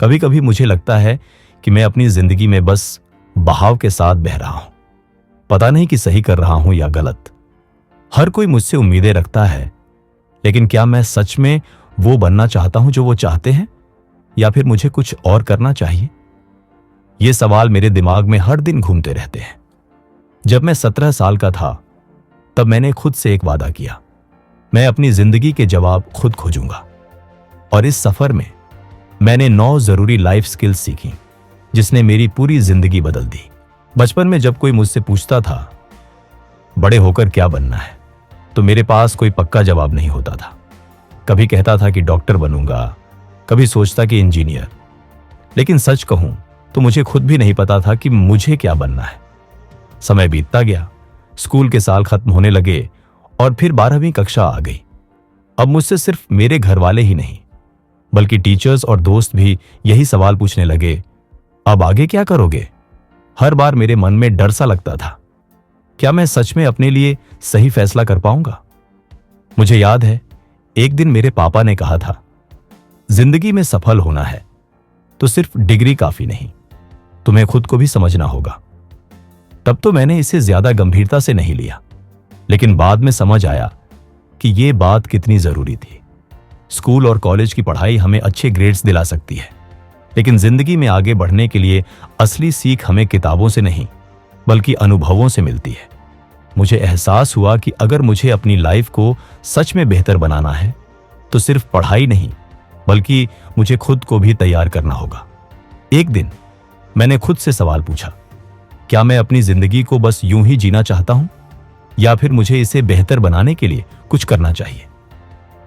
कभी कभी मुझे लगता है कि मैं अपनी जिंदगी में बस बहाव के साथ बह रहा हूं। पता नहीं कि सही कर रहा हूं या गलत। हर कोई मुझसे उम्मीदें रखता है, लेकिन क्या मैं सच में वो बनना चाहता हूं जो वो चाहते हैं, या फिर मुझे कुछ और करना चाहिए? ये सवाल मेरे दिमाग में हर दिन घूमते रहते हैं। जब मैं 17 साल का था, तब मैंने खुद से एक वादा किया, मैं अपनी जिंदगी के जवाब खुद खोजूंगा। और इस सफर में मैंने 9 जरूरी लाइफ स्किल्स सीखी, जिसने मेरी पूरी जिंदगी बदल दी। बचपन में जब कोई मुझसे पूछता था बड़े होकर क्या बनना है, तो मेरे पास कोई पक्का जवाब नहीं होता था। कभी कहता था कि डॉक्टर बनूंगा, कभी सोचता कि इंजीनियर। लेकिन सच कहूं तो मुझे खुद भी नहीं पता था कि मुझे क्या बनना है। समय बीतता गया, स्कूल के साल खत्म होने लगे और फिर 12वीं कक्षा आ गई। अब मुझसे सिर्फ मेरे घर वाले ही नहीं, बल्कि टीचर्स और दोस्त भी यही सवाल पूछने लगे, अब आगे क्या करोगे? हर बार मेरे मन में डर सा लगता था, क्या मैं सच में अपने लिए सही फैसला कर पाऊंगा? मुझे याद है, एक दिन मेरे पापा ने कहा था, जिंदगी में सफल होना है तो सिर्फ डिग्री काफी नहीं, तुम्हें खुद को भी समझना होगा। तब तो मैंने इसे ज्यादा गंभीरता से नहीं लिया, लेकिन बाद में समझ आया कि यह बात कितनी जरूरी थी। स्कूल और कॉलेज की पढ़ाई हमें अच्छे ग्रेड्स दिला सकती है, लेकिन जिंदगी में आगे बढ़ने के लिए असली सीख हमें किताबों से नहीं, बल्कि अनुभवों से मिलती है। मुझे एहसास हुआ कि अगर मुझे अपनी लाइफ को सच में बेहतर बनाना है, तो सिर्फ पढ़ाई नहीं, बल्कि मुझे खुद को भी तैयार करना होगा। एक दिन मैंने खुद से सवाल पूछा, क्या मैं अपनी जिंदगी को बस यूं ही जीना चाहता हूं, या फिर मुझे इसे बेहतर बनाने के लिए कुछ करना चाहिए?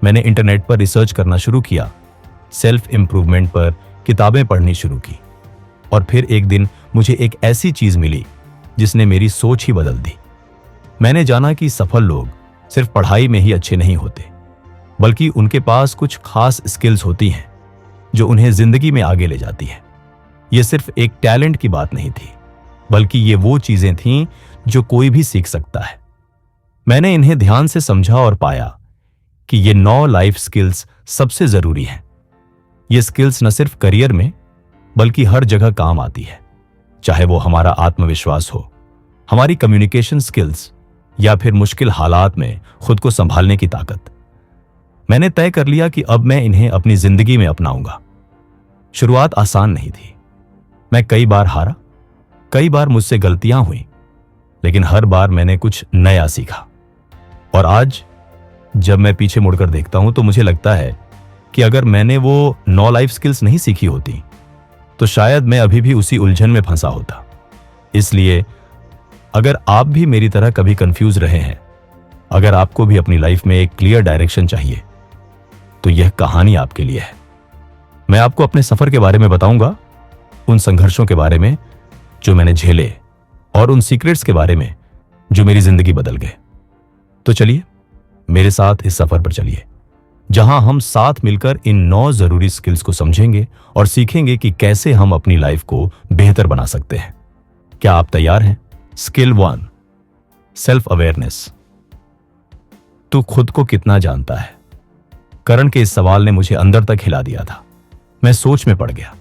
मैंने इंटरनेट पर रिसर्च करना शुरू किया, सेल्फ इंप्रूवमेंट पर किताबें पढ़नी शुरू की, और फिर एक दिन मुझे एक ऐसी चीज मिली जिसने मेरी सोच ही बदल दी। मैंने जाना कि सफल लोग सिर्फ पढ़ाई में ही अच्छे नहीं होते, बल्कि उनके पास कुछ खास स्किल्स होती हैं जो उन्हें जिंदगी में आगे ले जाती है। यह सिर्फ एक टैलेंट की बात नहीं थी, बल्कि ये वो चीजें थीं जो कोई भी सीख सकता है। मैंने इन्हें ध्यान से समझा और पाया कि ये 9 लाइफ स्किल्स सबसे जरूरी हैं। ये स्किल्स न सिर्फ करियर में, बल्कि हर जगह काम आती है, चाहे वो हमारा आत्मविश्वास हो, हमारी कम्युनिकेशन स्किल्स, या फिर मुश्किल हालात में खुद को संभालने की ताकत। मैंने तय कर लिया कि अब मैं इन्हें अपनी जिंदगी में अपनाऊंगा। शुरुआत आसान नहीं थी। मैं कई बार हारा, कई बार मुझसे गलतियां हुई, लेकिन हर बार मैंने कुछ नया सीखा। और आज जब मैं पीछे मुड़कर देखता हूं, तो मुझे लगता है कि अगर मैंने वो 9 लाइफ स्किल्स नहीं सीखी होती, तो शायद मैं अभी भी उसी उलझन में फंसा होता। इसलिए अगर आप भी मेरी तरह कभी कंफ्यूज रहे हैं, अगर आपको भी अपनी लाइफ में एक क्लियर डायरेक्शन चाहिए, तो यह कहानी आपके लिए है। मैं आपको अपने सफर के बारे में बताऊंगा, उन संघर्षों के बारे में जो मैंने झेले, और उन सीक्रेट्स के बारे में जो मेरी जिंदगी बदल गए। तो चलिए मेरे साथ इस सफर पर चलिए, जहां हम साथ मिलकर इन 9 जरूरी स्किल्स को समझेंगे और सीखेंगे कि कैसे हम अपनी लाइफ को बेहतर बना सकते हैं। क्या आप तैयार हैं? Skill 1, self awareness. तू खुद को कितना जानता है? करण के इस सवाल ने मुझे अंदर तक हिला दिया था। मैं सोच में पड़ गया,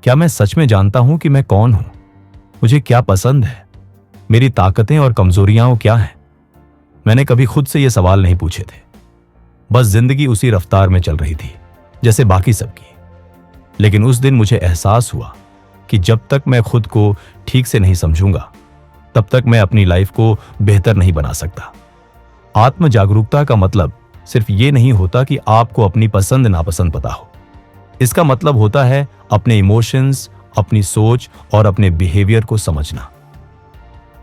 क्या मैं सच में जानता हूं कि मैं कौन हूं? मुझे क्या पसंद है? मेरी ताकतें और कमजोरियां क्या हैं? मैंने कभी खुद से ये सवाल नहीं पूछे थे। बस जिंदगी उसी रफ्तार में चल रही थी जैसे बाकी सबकी। लेकिन उस दिन मुझे एहसास हुआ कि जब तक मैं खुद को ठीक से नहीं समझूंगा, तब तक मैं अपनी लाइफ को बेहतर नहीं बना सकता। आत्म जागरूकता का मतलब सिर्फ ये नहीं होता कि आपको अपनी पसंद नापसंद पता हो। इसका मतलब होता है अपने इमोशंस, अपनी सोच और अपने बिहेवियर को समझना।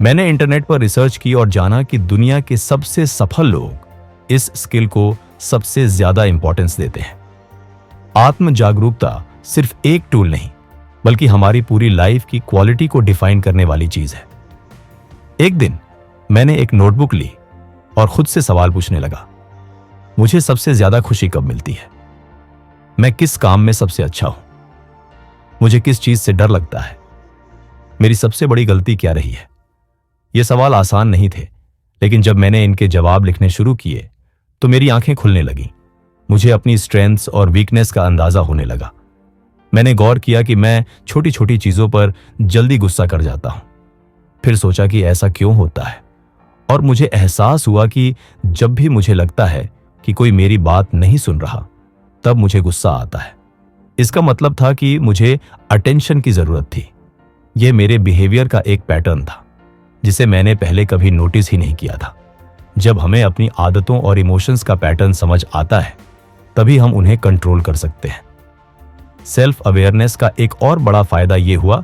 मैंने इंटरनेट पर रिसर्च की और जाना कि दुनिया के सबसे सफल लोग इस स्किल को सबसे ज्यादा इंपॉर्टेंस देते हैं। आत्म जागरूकता सिर्फ एक टूल नहीं, बल्कि हमारी पूरी लाइफ की क्वालिटी को डिफाइन करने वाली चीज है। एक दिन मैंने एक नोटबुक ली और खुद से सवाल पूछने लगा, मुझे सबसे ज्यादा खुशी कब मिलती है? मैं किस काम में सबसे अच्छा हूं? मुझे किस चीज से डर लगता है? मेरी सबसे बड़ी गलती क्या रही है? ये सवाल आसान नहीं थे, लेकिन जब मैंने इनके जवाब लिखने शुरू किए तो मेरी आंखें खुलने लगीं। मुझे अपनी स्ट्रेंथ्स और वीकनेस का अंदाजा होने लगा। मैंने गौर किया कि मैं छोटी छोटी चीजों पर जल्दी गुस्सा कर जाता हूं। फिर सोचा कि ऐसा क्यों होता है, और मुझे एहसास हुआ कि जब भी मुझे लगता है कि कोई मेरी बात नहीं सुन रहा, तब मुझे गुस्सा आता है। इसका मतलब था कि मुझे अटेंशन की जरूरत थी। यह मेरे बिहेवियर का एक पैटर्न था जिसे मैंने पहले कभी नोटिस ही नहीं किया था। जब हमें अपनी आदतों और इमोशंस का पैटर्न समझ आता है, तभी हम उन्हें कंट्रोल कर सकते हैं। सेल्फ अवेयरनेस का एक और बड़ा फायदा यह हुआ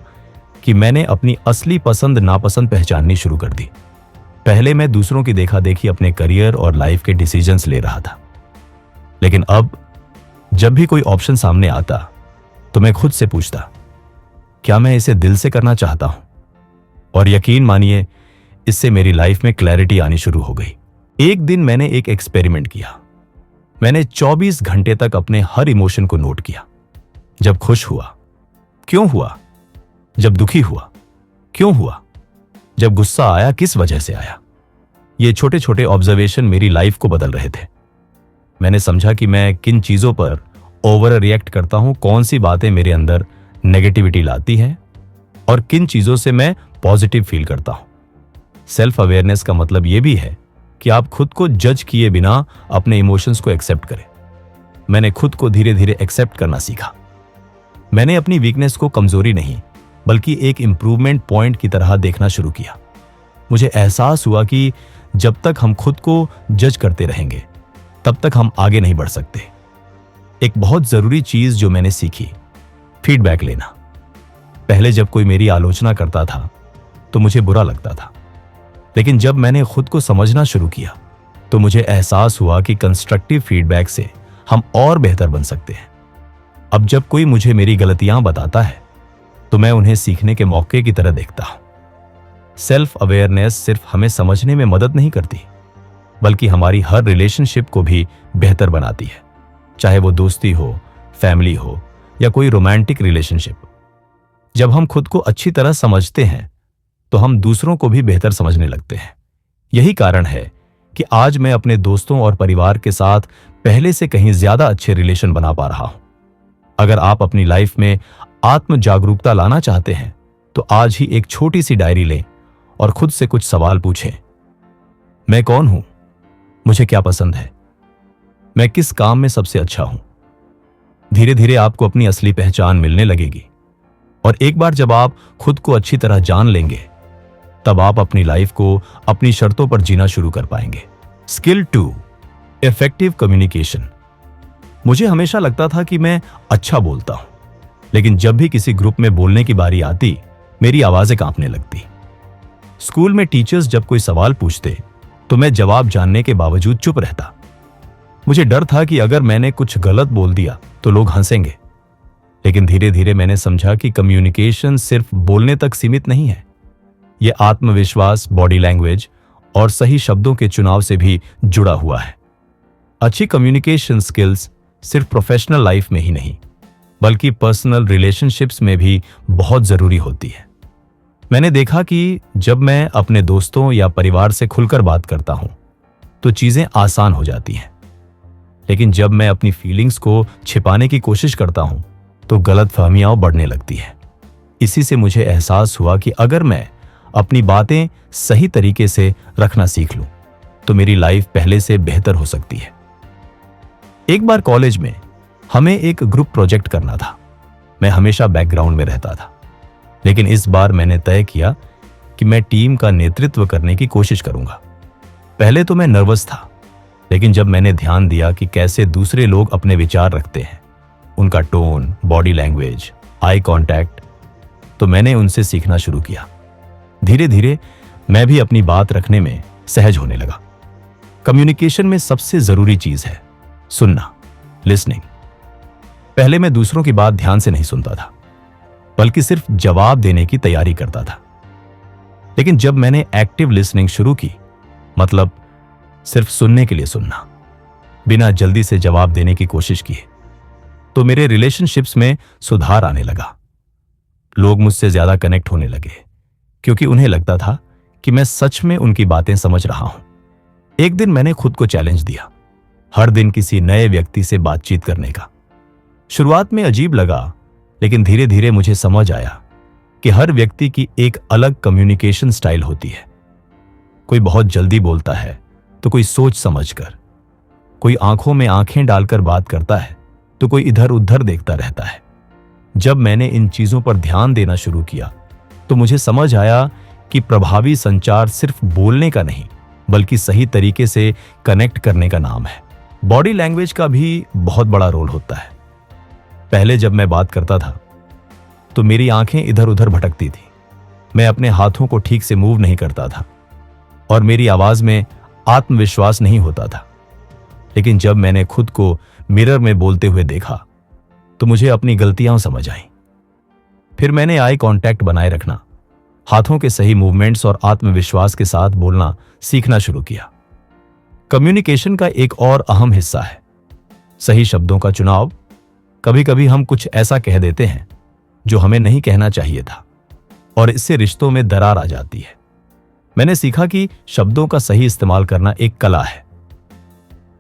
कि मैंने अपनी असली पसंद नापसंद पहचाननी शुरू कर दी। पहले मैं दूसरों की देखा देखी अपने करियर और लाइफ के डिसीजंस ले रहा था, लेकिन अब जब भी कोई ऑप्शन सामने आता तो मैं खुद से पूछता, क्या मैं इसे दिल से करना चाहता हूं? और यकीन मानिए, इससे मेरी लाइफ में क्लैरिटी आनी शुरू हो गई। एक दिन मैंने एक एक्सपेरिमेंट किया। मैंने 24 घंटे तक अपने हर इमोशन को नोट किया। जब खुश हुआ, क्यों हुआ? जब दुखी हुआ, क्यों हुआ? जब गुस्सा आया, किस वजह से आया? ये छोटे छोटे ऑब्जर्वेशन मेरी लाइफ को बदल रहे थे। मैंने समझा कि मैं किन चीजों पर ओवर रिएक्ट करता हूं, कौन सी बातें मेरे अंदर नेगेटिविटी लाती हैं और किन चीजों से मैं पॉजिटिव फील करता हूं। सेल्फ अवेयरनेस का मतलब यह भी है कि आप खुद को जज किए बिना अपने इमोशंस को एक्सेप्ट करें। मैंने खुद को धीरे धीरे एक्सेप्ट करना सीखा। मैंने अपनी वीकनेस को कमजोरी नहीं, बल्कि एक इंप्रूवमेंट पॉइंट की तरह देखना शुरू किया। मुझे एहसास हुआ कि जब तक हम खुद को जज करते रहेंगे, तब तक हम आगे नहीं बढ़ सकते। एक बहुत जरूरी चीज जो मैंने सीखी, फीडबैक लेना। पहले जब कोई मेरी आलोचना करता था तो मुझे बुरा लगता था, लेकिन जब मैंने खुद को समझना शुरू किया तो मुझे एहसास हुआ कि कंस्ट्रक्टिव फीडबैक से हम और बेहतर बन सकते हैं। अब जब कोई मुझे मेरी गलतियां बताता है तो मैं उन्हें सीखने के मौके की तरह देखता हूं। सेल्फ अवेयरनेस सिर्फ हमें समझने में मदद नहीं करती, बल्कि हमारी हर रिलेशनशिप को भी बेहतर बनाती है, चाहे वो दोस्ती हो, फैमिली हो या कोई रोमांटिक रिलेशनशिप। जब हम खुद को अच्छी तरह समझते हैं तो हम दूसरों को भी बेहतर समझने लगते हैं। यही कारण है कि आज मैं अपने दोस्तों और परिवार के साथ पहले से कहीं ज्यादा अच्छे रिलेशन बना पा रहा हूं। अगर आप अपनी लाइफ में आत्म जागरूकता लाना चाहते हैं तो आज ही एक छोटी सी डायरी लें और खुद से कुछ सवाल पूछें। मैं कौन हूं? मुझे क्या पसंद है? मैं किस काम में सबसे अच्छा हूं? धीरे धीरे आपको अपनी असली पहचान मिलने लगेगी, और एक बार जब आप खुद को अच्छी तरह जान लेंगे, तब आप अपनी लाइफ को अपनी शर्तों पर जीना शुरू कर पाएंगे। Skill 2, effective communication. मुझे हमेशा लगता था कि मैं अच्छा बोलता हूं, लेकिन जब भी किसी ग्रुप में बोलने की बारी आती, मेरी आवाजें कांपने लगती। स्कूल में टीचर्स जब कोई सवाल पूछते तो मैं जवाब जानने के बावजूद चुप रहता। मुझे डर था कि अगर मैंने कुछ गलत बोल दिया तो लोग हंसेंगे। लेकिन धीरे धीरे मैंने समझा कि कम्युनिकेशन सिर्फ बोलने तक सीमित नहीं है। यह आत्मविश्वास, बॉडी लैंग्वेज और सही शब्दों के चुनाव से भी जुड़ा हुआ है। अच्छी कम्युनिकेशन स्किल्स सिर्फ प्रोफेशनल लाइफ में ही नहीं, बल्कि पर्सनल रिलेशनशिप्स में भी बहुत जरूरी होती है। मैंने देखा कि जब मैं अपने दोस्तों या परिवार से खुलकर बात करता हूं तो चीजें आसान हो जाती हैं, लेकिन जब मैं अपनी फीलिंग्स को छिपाने की कोशिश करता हूं तो गलतफहमियां बढ़ने लगती है। इसी से मुझे एहसास हुआ कि अगर मैं अपनी बातें सही तरीके से रखना सीख लूं तो मेरी लाइफ पहले से बेहतर हो सकती है। एक बार कॉलेज में हमें एक ग्रुप प्रोजेक्ट करना था। मैं हमेशा बैकग्राउंड में रहता था, लेकिन इस बार मैंने तय किया कि मैं टीम का नेतृत्व करने की कोशिश करूंगा। पहले तो मैं नर्वस था, लेकिन जब मैंने ध्यान दिया कि कैसे दूसरे लोग अपने विचार रखते हैं, उनका tone, body language, eye contact, तो मैंने उनसे सीखना शुरू किया। धीरे धीरे मैं भी अपनी बात रखने में सहज होने लगा। कम्युनिकेशन में सबसे जरूरी चीज है सुनना, लिसनिंग। पहले मैं दूसरों की बात ध्यान से नहीं सुनता था, बल्कि सिर्फ जवाब देने की तैयारी करता था। लेकिन जब मैंने एक्टिव लिसनिंग शुरू की, मतलब सिर्फ सुनने के लिए सुनना, बिना जल्दी से जवाब देने की कोशिश की, तो मेरे रिलेशनशिप्स में सुधार आने लगा। लोग मुझसे ज्यादा कनेक्ट होने लगे, क्योंकि उन्हें लगता था कि मैं सच में उनकी बातें समझ रहा हूं। एक दिन मैंने खुद को चैलेंज दिया, हर दिन किसी नए व्यक्ति से बातचीत करने का। शुरुआत में अजीब लगा, लेकिन धीरे धीरे मुझे समझ आया कि हर व्यक्ति की एक अलग कम्युनिकेशन स्टाइल होती है। कोई बहुत जल्दी बोलता है तो कोई सोच समझकर, कोई आंखों में आंखें डालकर बात करता है तो कोई इधर उधर देखता रहता है। जब मैंने इन चीजों पर ध्यान देना शुरू किया तो मुझे समझ आया कि प्रभावी संचार सिर्फ बोलने का नहीं बल्कि सही तरीके से कनेक्ट करने का नाम है। बॉडी लैंग्वेज का भी बहुत बड़ा रोल होता है। पहले जब मैं बात करता था तो मेरी आंखें इधर उधर भटकती थी, मैं अपने हाथों को ठीक से मूव नहीं करता था और मेरी आवाज में आत्मविश्वास नहीं होता था। लेकिन जब मैंने खुद को मिरर में बोलते हुए देखा तो मुझे अपनी गलतियां समझ आईं। फिर मैंने आई कांटेक्ट बनाए रखना, हाथों के सही मूवमेंट्स और आत्मविश्वास के साथ बोलना सीखना शुरू किया। कम्युनिकेशन का एक और अहम हिस्सा है सही शब्दों का चुनाव। कभी कभी हम कुछ ऐसा कह देते हैं जो हमें नहीं कहना चाहिए था और इससे रिश्तों में दरार आ जाती है। मैंने सीखा कि शब्दों का सही इस्तेमाल करना एक कला है।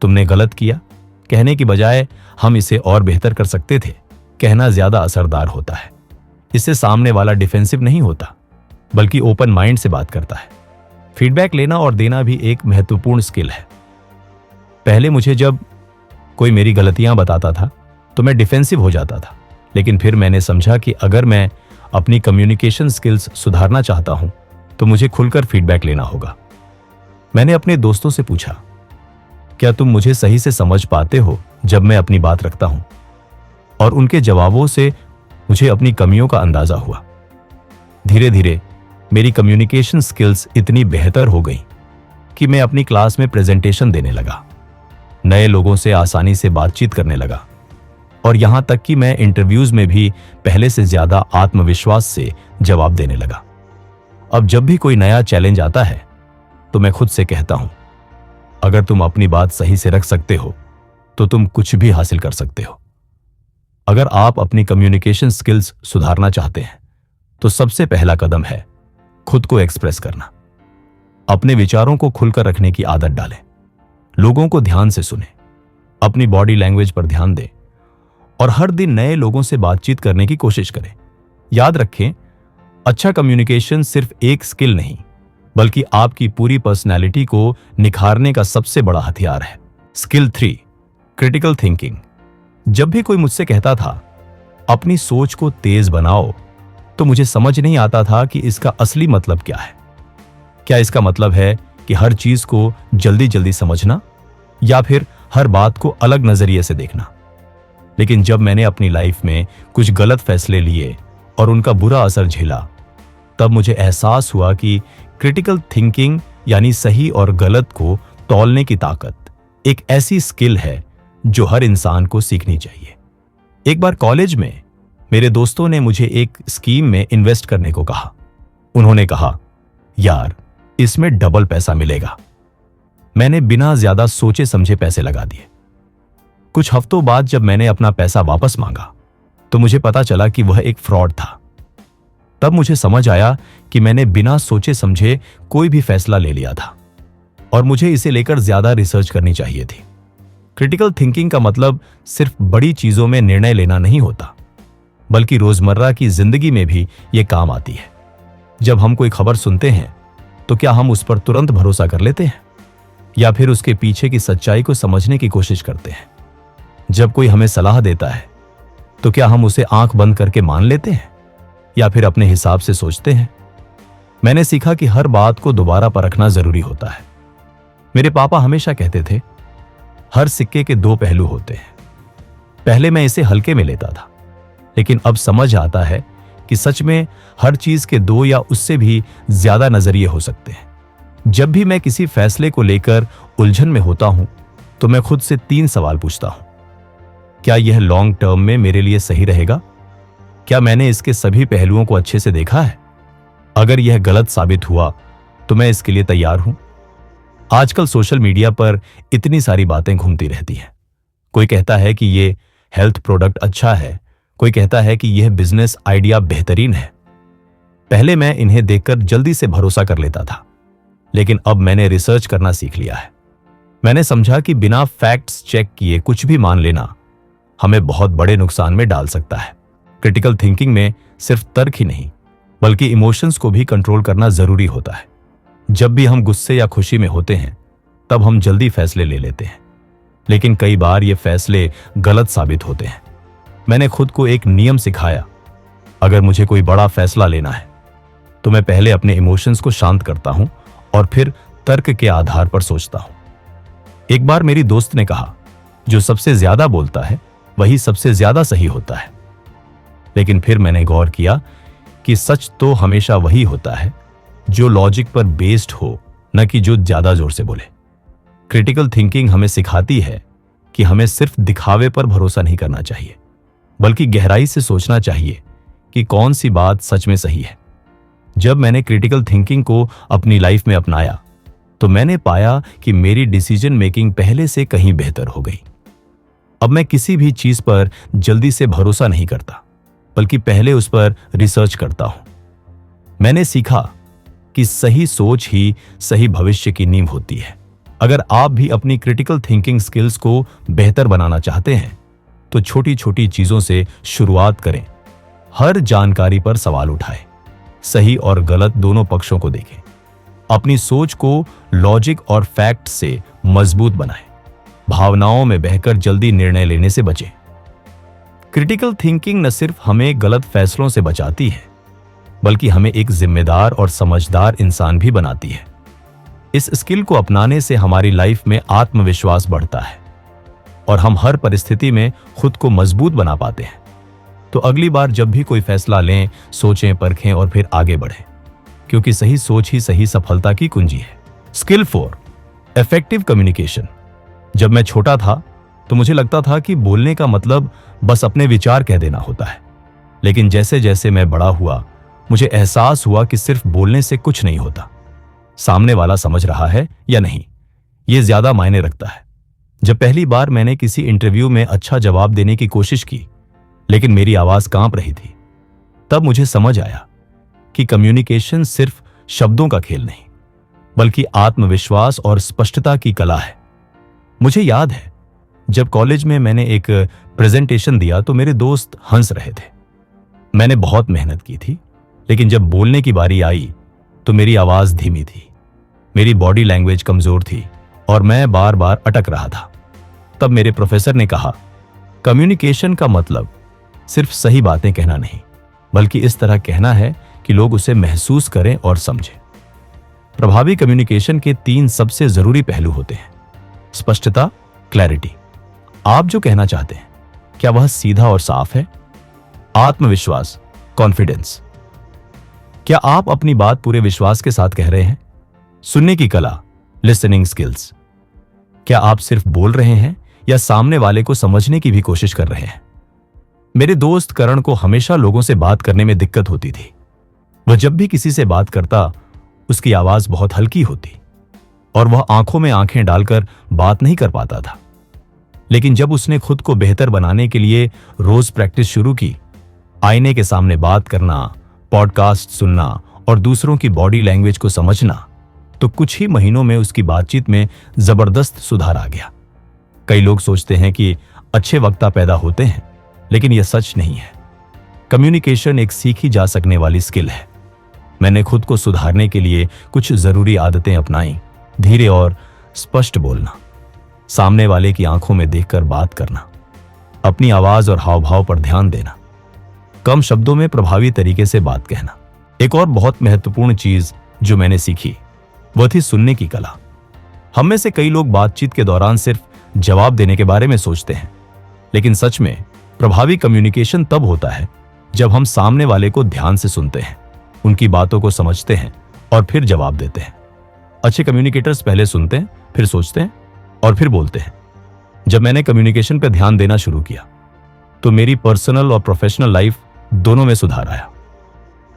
तुमने गलत किया कहने की बजाय हम इसे और बेहतर कर सकते थे कहना ज्यादा असरदार होता है। इससे सामने वाला डिफेंसिव नहीं होता बल्कि ओपन माइंड से बात करता है। फीडबैक लेना और देना भी एक महत्वपूर्ण स्किल है। पहले मुझे जब कोई मेरी गलतियां बताता था तो मैं डिफेंसिव हो जाता था, लेकिन फिर मैंने समझा कि अगर मैं अपनी कम्युनिकेशन स्किल्स सुधारना चाहता हूं तो मुझे खुलकर फीडबैक लेना होगा। मैंने अपने दोस्तों से पूछा, क्या तुम मुझे सही से समझ पाते हो जब मैं अपनी बात रखता हूं? और उनके जवाबों से मुझे अपनी कमियों का अंदाजा हुआ। धीरे धीरे मेरी कम्युनिकेशन स्किल्स इतनी बेहतर हो गई कि मैं अपनी क्लास में प्रेजेंटेशन देने लगा, नए लोगों से आसानी से बातचीत करने लगा और यहां तक कि मैं इंटरव्यूज में भी पहले से ज्यादा आत्मविश्वास से जवाब देने लगा। अब जब भी कोई नया चैलेंज आता है तो मैं खुद से कहता हूं, अगर तुम अपनी बात सही से रख सकते हो तो तुम कुछ भी हासिल कर सकते हो। अगर आप अपनी कम्युनिकेशन स्किल्स सुधारना चाहते हैं तो सबसे पहला कदम है खुद को एक्सप्रेस करना। अपने विचारों को खुलकर रखने की आदत डालें, लोगों को ध्यान से सुने, अपनी बॉडी लैंग्वेज पर ध्यान दें और हर दिन नए लोगों से बातचीत करने की कोशिश करें। याद रखें, अच्छा कम्युनिकेशन सिर्फ एक स्किल नहीं बल्कि आपकी पूरी पर्सनैलिटी को निखारने का सबसे बड़ा हथियार है। Skill 3, critical thinking. जब भी कोई मुझसे कहता था अपनी सोच को तेज बनाओ तो मुझे समझ नहीं आता था कि इसका असली मतलब क्या है। क्या इसका मतलब है कि हर चीज को जल्दी जल्दी समझना या फिर हर बात को अलग नजरिए से देखना? लेकिन जब मैंने अपनी लाइफ में कुछ गलत फैसले लिए और उनका बुरा असर झेला तब मुझे एहसास हुआ कि क्रिटिकल थिंकिंग यानी सही और गलत को तौलने की ताकत एक ऐसी स्किल है जो हर इंसान को सीखनी चाहिए। एक बार कॉलेज में मेरे दोस्तों ने मुझे एक स्कीम में इन्वेस्ट करने को कहा। उन्होंने कहा, यार इसमें डबल पैसा मिलेगा। मैंने बिना ज्यादा सोचे समझे पैसे लगा दिए। कुछ हफ्तों बाद जब मैंने अपना पैसा वापस मांगा तो मुझे पता चला कि वह एक फ्रॉड था। तब मुझे समझ आया कि मैंने बिना सोचे समझे कोई भी फैसला ले लिया था और मुझे इसे लेकर ज्यादा रिसर्च करनी चाहिए थी। क्रिटिकल थिंकिंग का मतलब सिर्फ बड़ी चीजों में निर्णय लेना नहीं होता बल्कि रोजमर्रा की जिंदगी में भी यह काम आती है। जब हम कोई खबर सुनते हैं तो क्या हम उस पर तुरंत भरोसा कर लेते हैं या फिर उसके पीछे की सच्चाई को समझने की कोशिश करते हैं? जब कोई हमें सलाह देता है तो क्या हम उसे आंख बंद करके मान लेते हैं या फिर अपने हिसाब से सोचते हैं? मैंने सीखा कि हर बात को दोबारा परखना जरूरी होता है। मेरे पापा हमेशा कहते थे, हर सिक्के के दो पहलू होते हैं। पहले मैं इसे हल्के में लेता था, लेकिन अब समझ आता है कि सच में हर चीज के दो या उससे भी ज्यादा नजरिए हो सकते हैं। जब भी मैं किसी फैसले को लेकर उलझन में होता हूं तो मैं खुद से 3 सवाल पूछता हूं। क्या यह लॉन्ग टर्म में मेरे लिए सही रहेगा? क्या मैंने इसके सभी पहलुओं को अच्छे से देखा है? अगर यह गलत साबित हुआ तो मैं इसके लिए तैयार हूं। आजकल सोशल मीडिया पर इतनी सारी बातें घूमती रहती हैं। कोई कहता है कि यह हेल्थ प्रोडक्ट अच्छा है, कोई कहता है कि यह बिजनेस आइडिया बेहतरीन है। पहले मैं इन्हें देखकर जल्दी से भरोसा कर लेता था, लेकिन अब मैंने रिसर्च करना सीख लिया है। मैंने समझा कि बिना फैक्ट्स चेक किए कुछ भी मान लेना हमें बहुत बड़े नुकसान में डाल सकता है। क्रिटिकल थिंकिंग में सिर्फ तर्क ही नहीं बल्कि इमोशंस को भी कंट्रोल करना जरूरी होता है। जब भी हम गुस्से या खुशी में होते हैं तब हम जल्दी फैसले ले लेते हैं, लेकिन कई बार ये फैसले गलत साबित होते हैं। मैंने खुद को एक नियम सिखाया, अगर मुझे कोई बड़ा फैसला लेना है तो मैं पहले अपने इमोशंस को शांत करता हूं और फिर तर्क के आधार पर सोचता हूं। एक बार मेरी दोस्त ने कहा, जो सबसे ज्यादा बोलता है वही सबसे ज्यादा सही होता है। लेकिन फिर मैंने गौर किया कि सच तो हमेशा वही होता है जो लॉजिक पर बेस्ड हो, न कि जो ज्यादा जोर से बोले। क्रिटिकल थिंकिंग हमें सिखाती है कि हमें सिर्फ दिखावे पर भरोसा नहीं करना चाहिए, बल्कि गहराई से सोचना चाहिए कि कौन सी बात सच में सही है। जब मैंने क्रिटिकल थिंकिंग को अपनी लाइफ में अपनाया तो मैंने पाया कि मेरी डिसीजन मेकिंग पहले से कहीं बेहतर हो गई। अब मैं किसी भी चीज पर जल्दी से भरोसा नहीं करता, बल्कि पहले उस पर रिसर्च करता हूं। मैंने सीखा कि सही सोच ही सही भविष्य की नींव होती है। अगर आप भी अपनी क्रिटिकल थिंकिंग स्किल्स को बेहतर बनाना चाहते हैं तो छोटी छोटी चीजों से शुरुआत करें। हर जानकारी पर सवाल उठाएं, सही और गलत दोनों पक्षों को देखें, अपनी सोच को लॉजिक और फैक्ट से मजबूत बनाएं, भावनाओं में बहकर जल्दी निर्णय लेने से बचें। क्रिटिकल थिंकिंग न सिर्फ हमें गलत फैसलों से बचाती है बल्कि हमें एक जिम्मेदार और समझदार इंसान भी बनाती है। इस स्किल को अपनाने से हमारी लाइफ में आत्मविश्वास बढ़ता है और हम हर परिस्थिति में खुद को मजबूत बना पाते हैं। तो अगली बार जब भी कोई फैसला लें, सोचें, परखें और फिर आगे बढ़ें, क्योंकि सही सोच ही सही सफलता की कुंजी है। Skill 4, effective communication. जब मैं छोटा था तो मुझे लगता था कि बोलने का मतलब बस अपने विचार कह देना होता है, लेकिन जैसे जैसे मैं बड़ा हुआ मुझे एहसास हुआ कि सिर्फ बोलने से कुछ नहीं होता। सामने वाला समझ रहा है या नहीं, यह ज्यादा मायने रखता है। जब पहली बार मैंने किसी इंटरव्यू में अच्छा जवाब देने की कोशिश की लेकिन मेरी आवाज कांप रही थी, तब मुझे समझ आया कि कम्युनिकेशन सिर्फ शब्दों का खेल नहीं बल्कि आत्मविश्वास और स्पष्टता की कला है। मुझे याद है जब कॉलेज में मैंने एक प्रेजेंटेशन दिया तो मेरे दोस्त हंस रहे थे। मैंने बहुत मेहनत की थी, लेकिन जब बोलने की बारी आई तो मेरी आवाज धीमी थी, मेरी बॉडी लैंग्वेज कमजोर थी और मैं बार बार अटक रहा था। तब मेरे प्रोफेसर ने कहा, कम्युनिकेशन का मतलब सिर्फ सही बातें कहना नहीं बल्कि इस तरह कहना है कि लोग उसे महसूस करें और समझें। प्रभावी कम्युनिकेशन के 3 सबसे जरूरी पहलू होते हैं। स्पष्टता, क्लैरिटी। आप जो कहना चाहते हैं क्या वह सीधा और साफ है? आत्मविश्वास, कॉन्फिडेंस। क्या आप अपनी बात पूरे विश्वास के साथ कह रहे हैं? सुनने की कला, लिसनिंग स्किल्स। क्या आप सिर्फ बोल रहे हैं या सामने वाले को समझने की भी कोशिश कर रहे हैं? मेरे दोस्त करण को हमेशा लोगों से बात करने में दिक्कत होती थी। वह जब भी किसी से बात करता उसकी आवाज बहुत हल्की होती और वह आंखों में आंखें डालकर बात नहीं कर पाता था। लेकिन जब उसने खुद को बेहतर बनाने के लिए रोज प्रैक्टिस शुरू की, आईने के सामने बात करना, पॉडकास्ट सुनना और दूसरों की बॉडी लैंग्वेज को समझना, तो कुछ ही महीनों में उसकी बातचीत में जबरदस्त सुधार आ गया। कई लोग सोचते हैं कि अच्छे वक्ता पैदा होते हैं, लेकिन यह सच नहीं है। कम्युनिकेशन एक सीखी जा सकने वाली स्किल है। मैंने खुद को सुधारने के लिए कुछ जरूरी आदतें अपनाई। धीरे और स्पष्ट बोलना, सामने वाले की आंखों में देखकर बात करना, अपनी आवाज और हाव भाव पर ध्यान देना, कम शब्दों में प्रभावी तरीके से बात कहना। एक और बहुत महत्वपूर्ण चीज जो मैंने सीखी वह थी सुनने की कला। हम में से कई लोग बातचीत के दौरान सिर्फ जवाब देने के बारे में सोचते हैं, लेकिन सच में प्रभावी कम्युनिकेशन तब होता है जब हम सामने वाले को ध्यान से सुनते हैं, उनकी बातों को समझते हैं और फिर जवाब देते हैं। अच्छे कम्युनिकेटर्स पहले सुनते हैं, फिर सोचते हैं और फिर बोलते हैं। जब मैंने कम्युनिकेशन पर ध्यान देना शुरू किया तो मेरी पर्सनल और प्रोफेशनल लाइफ दोनों में सुधार आया।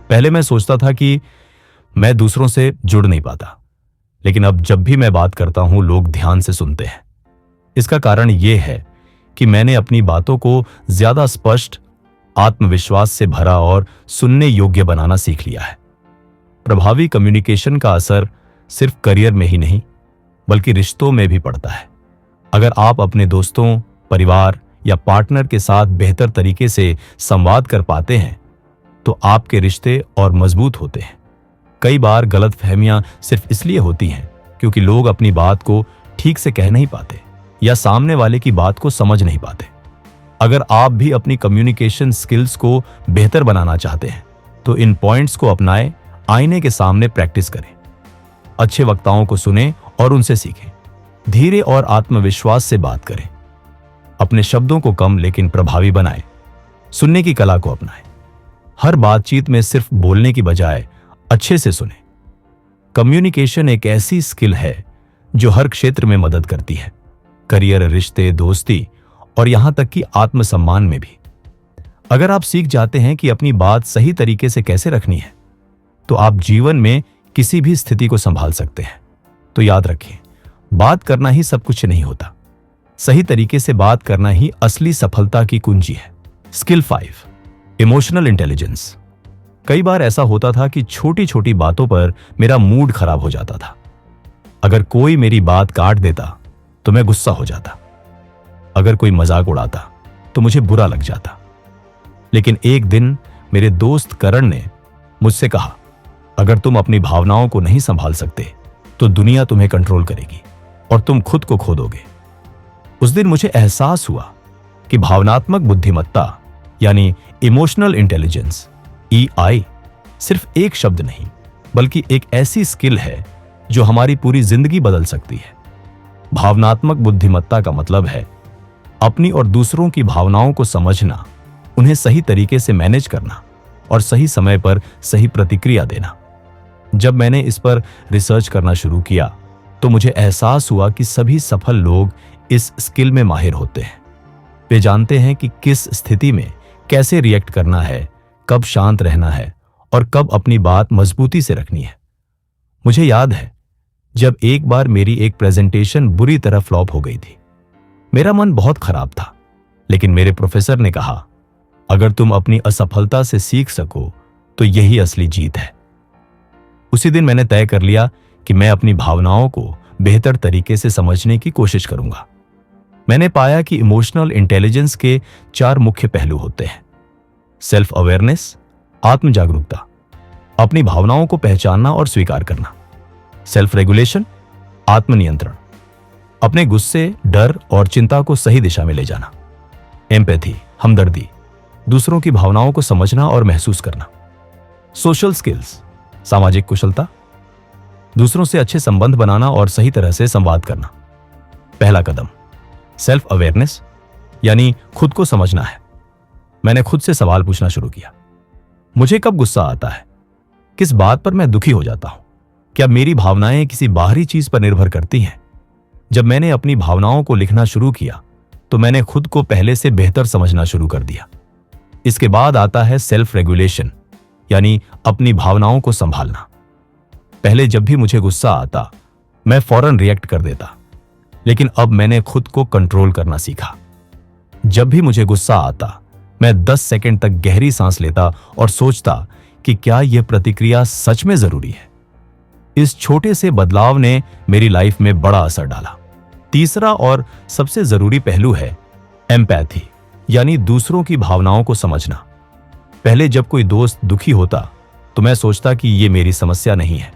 पहले मैं सोचता था कि मैं दूसरों से जुड़ नहीं पाता, लेकिन अब जब भी मैं बात करता हूं लोग ध्यान से सुनते हैं। इसका कारण यह है कि मैंने अपनी बातों को ज्यादा स्पष्ट, आत्मविश्वास से भरा और सुनने योग्य बनाना सीख लिया है। प्रभावी कम्युनिकेशन का असर सिर्फ करियर में ही नहीं बल्कि रिश्तों में भी पड़ता है। अगर आप अपने दोस्तों, परिवार या पार्टनर के साथ बेहतर तरीके से संवाद कर पाते हैं तो आपके रिश्ते और मजबूत होते हैं। कई बार गलतफहमियां सिर्फ इसलिए होती हैं क्योंकि लोग अपनी बात को ठीक से कह नहीं पाते या सामने वाले की बात को समझ नहीं पाते। अगर आप भी अपनी कम्युनिकेशन स्किल्स को बेहतर बनाना चाहते हैं तो इन पॉइंट्स को अपनाएं, आईने के सामने प्रैक्टिस करें, अच्छे वक्ताओं को सुनें और उनसे सीखें, धीरे और आत्मविश्वास से बात करें, अपने शब्दों को कम लेकिन प्रभावी बनाएं, सुनने की कला को अपनाएं, हर बातचीत में सिर्फ बोलने की बजाय अच्छे से सुनें। कम्युनिकेशन एक ऐसी स्किल है जो हर क्षेत्र में मदद करती है, करियर, रिश्ते, दोस्ती और यहां तक कि आत्मसम्मान में भी। अगर आप सीख जाते हैं कि अपनी बात सही तरीके से कैसे रखनी है तो आप जीवन में किसी भी स्थिति को संभाल सकते हैं। तो याद रखें, बात करना ही सब कुछ नहीं होता, सही तरीके से बात करना ही असली सफलता की कुंजी है। Skill 5, emotional intelligence. कई बार ऐसा होता था कि छोटी छोटी बातों पर मेरा मूड खराब हो जाता था। अगर कोई मेरी बात काट देता तो मैं गुस्सा हो जाता, अगर कोई मजाक उड़ाता तो मुझे बुरा लग जाता। लेकिन एक दिन मेरे दोस्त करण ने मुझसे कहा, अगर तुम अपनी भावनाओं को नहीं संभाल सकते तो दुनिया तुम्हें कंट्रोल करेगी और तुम खुद को खो दोगे। उस दिन मुझे एहसास हुआ कि भावनात्मक बुद्धिमत्ता यानी इमोशनल इंटेलिजेंस EI सिर्फ एक शब्द नहीं बल्कि एक ऐसी स्किल है जो हमारी पूरी जिंदगी बदल सकती है। भावनात्मक बुद्धिमत्ता का मतलब है अपनी और दूसरों की भावनाओं को समझना, उन्हें सही तरीके से मैनेज करना और सही समय पर सही प्रतिक्रिया देना। जब मैंने इस पर रिसर्च करना शुरू किया तो मुझे एहसास हुआ कि सभी सफल लोग इस स्किल में माहिर होते हैं। वे जानते हैं कि किस स्थिति में कैसे रिएक्ट करना है, कब शांत रहना है और कब अपनी बात मजबूती से रखनी है। मुझे याद है जब एक बार मेरी एक प्रेजेंटेशन बुरी तरह फ्लॉप हो गई थी। मेरा मन बहुत खराब था, लेकिन मेरे प्रोफेसर ने कहा, अगर तुम अपनी असफलता से सीख सको तो यही असली जीत है। उसी दिन मैंने तय कर लिया कि मैं अपनी भावनाओं को बेहतर तरीके से समझने की कोशिश करूंगा। मैंने पाया कि इमोशनल इंटेलिजेंस के 4 मुख्य पहलू होते हैं। सेल्फ अवेयरनेस, आत्म जागरूकता, अपनी भावनाओं को पहचानना और स्वीकार करना। सेल्फ रेगुलेशन, आत्मनियंत्रण, अपने गुस्से, डर और चिंता को सही दिशा में ले जाना। एम्पैथी, हमदर्दी, दूसरों की भावनाओं को समझना और महसूस करना। सोशल स्किल्स, सामाजिक कुशलता, दूसरों से अच्छे संबंध बनाना और सही तरह से संवाद करना। पहला कदम सेल्फ अवेयरनेस यानी खुद को समझना है। मैंने खुद से सवाल पूछना शुरू किया, मुझे कब गुस्सा आता है, किस बात पर मैं दुखी हो जाता हूं, क्या मेरी भावनाएं किसी बाहरी चीज पर निर्भर करती हैं। जब मैंने अपनी भावनाओं को लिखना शुरू किया तो मैंने खुद को पहले से बेहतर समझना शुरू कर दिया। इसके बाद आता है सेल्फ रेगुलेशन यानी अपनी भावनाओं को संभालना। पहले जब भी मुझे गुस्सा आता मैं फौरन रिएक्ट कर देता, लेकिन अब मैंने खुद को कंट्रोल करना सीखा। जब भी मुझे गुस्सा आता मैं 10 सेकंड तक गहरी सांस लेता और सोचता कि क्या यह प्रतिक्रिया सच में जरूरी है। इस छोटे से बदलाव ने मेरी लाइफ में बड़ा असर डाला। तीसरा और सबसे जरूरी पहलू है एम्पैथी यानी दूसरों की भावनाओं को समझना। पहले जब कोई दोस्त दुखी होता तो मैं सोचता कि ये मेरी समस्या नहीं है,